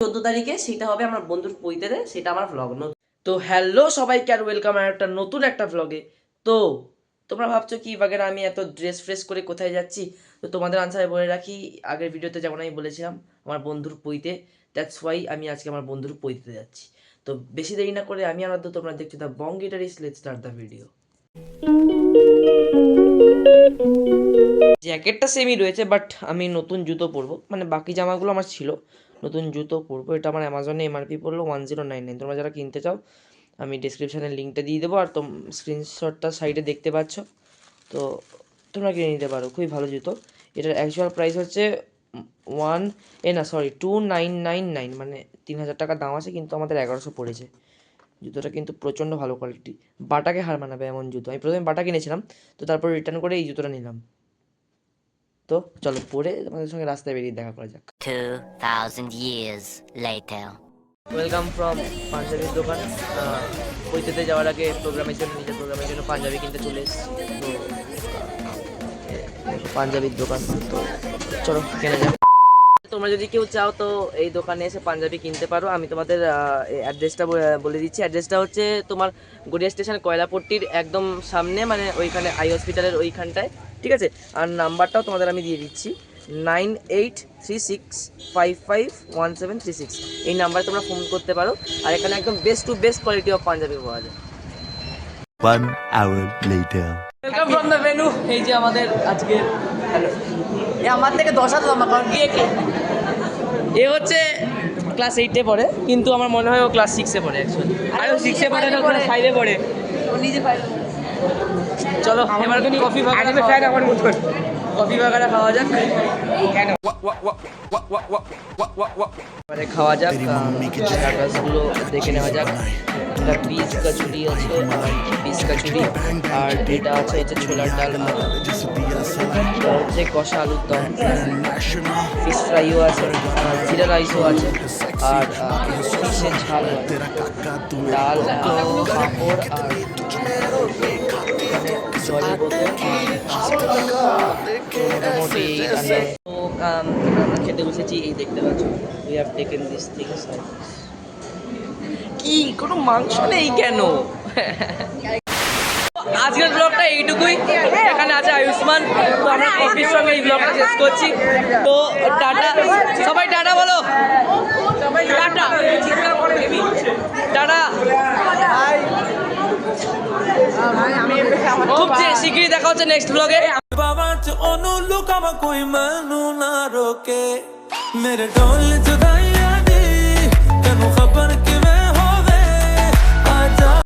14 তারিখে সেটা হবে আমার বন্ধুর পৈতেরে, সেটা আমার ভ্লগ। তো হ্যালো সবাইকে আর ওয়েলকাম একটা নতুন একটা ভ্লগে। তো তোমরা ভাবছো কি বাগেরা আমি এত ড্রেস ফ্রেস করে কোথায় যাচ্ছি? তো তোমাদের আনসারে বলে রাখি, আগের ভিডিওতে যেমন আমি বলেছিলাম আমার বন্ধুর পৈতে, দ্যাটস ওয়াই আমি আজকে আমার বন্ধুর পৈতে যাচ্ছি। তো বেশি দেরি না করে আমি আর তোমরা দেখছো the Bong guitarist, let's start the video. জ্যাকেটটা সেমই রয়েছে, বাট আমি নতুন জুতো পরবো, মানে বাকি জামাগুলো আমার ছিল, নতুন জুতো পরবো। এটা আমার অ্যামাজনে এমআরপি পড়লো 1099। তোমরা যারা কিনতে চাও আমি ডিসক্রিপশানে লিঙ্কটা দিয়ে দেবো, আর স্ক্রিনশটটা সাইডে দেখতে পাচ্ছ। তো তোমরা কিনে নিতে পারো, খুবই ভালো জুতো। এটার অ্যাকচুয়াল প্রাইস হচ্ছে 2999, মানে 3000 টাকা দাম আছে, কিন্তু আমাদের 1100 পড়েছে। জুতোটা কিন্তু প্রচণ্ড ভালো কোয়ালিটি, বাটাকে হার মানাবে এমন জুতো। আমি প্রথমে বাটা কিনেছিলাম, তো তারপর রিটার্ন করে এই জুতোটা নিলাম। তো চলো পরে তোমাদের সঙ্গে রাস্তায় বেরিয়ে দেখা করা যাক। 2000 years later. ওয়েলকাম ফ্রম পাঞ্জাবির দোকান। পৈতেতে যাওয়ার আগে নিজের প্রোগ্রামের জন্য পাঞ্জাবি কিনতে চলে এসেছি। তো পাঞ্জাবির দোকান, তো চলো কেনা যাক। তোমরা যদি কেউ চাও তো এই দোকানে এসে পাঞ্জাবি কিনতে পারো। আমি তোমাদের অ্যাড্রেসটা বলে দিচ্ছি। অ্যাড্রেসটা হচ্ছে তোমার গড়িয়া স্টেশন কয়লাপট্টির একদম সামনে, মানে ওইখানে আই হসপিটালের ওইখানটায়, ঠিক আছে? আর নাম্বারটাও তোমাদের আমি দিয়ে দিচ্ছি, 9836551736। এই নাম্বারে তোমরা ফোন করতে পারো। আর এখানে একদম best to best quality of Punjabi পাওয়া যায়। 1 hour later. Welcome from the venue. এই যে আমাদের আজকের, হ্যালো, আমার থেকে 10 হাত লম্বা, কারণ এ হচ্ছে ক্লাস 8-এ পড়ে, কিন্তু আমার মনে হয় ও ক্লাস 6-এ পড়ে অ্যাকচুয়ালি। আর ও 6-এ পড়ে না, ক্লাস 5-এ পড়ে। ও নিজে পারে। চলো এবার কফি বাগারা খাওয়া যাক। এবারে খাওয়া যাক, স্টার্টার্সগুলো দেখে নেওয়া যাক। এটা পিস কচুরি আছে, পিস কচুরি, আর এটা আছে হচ্ছে ছোলার ডাল, এটা হচ্ছে কষা আলুর দম, ফিশ ফ্রাইও আছে, জিরা রাইসও আছে, আর ফিশের ঝাল, ডাল, পাঁপড়, আর জলের বোতল। মোটামুটি তো আমরা খেতে বসেছি, এই দেখতে পাচ্ছ। We have taken this things. কি কোনো মাংস নেই কেন? আজকের ব্লগটা এইটুকুই। এখানে আছে আয়ুষ্মান। তো আমরা কফির সঙ্গে এই ব্লগটা শেষ করছি। তো টাটা, সবাই টাটা বলো, টাটা টাটা। খুব শীঘ্রই দেখা হচ্ছে নেক্সট ব্লগে। ਉਹਨੂੰ ਲੁਕਾਵਾ ਕੋਈ ਮੈਨੂੰ ਨਾ ਰੋਕੇ ਮੇਰੇ ਢੋਲ ਜੁਦਾਈ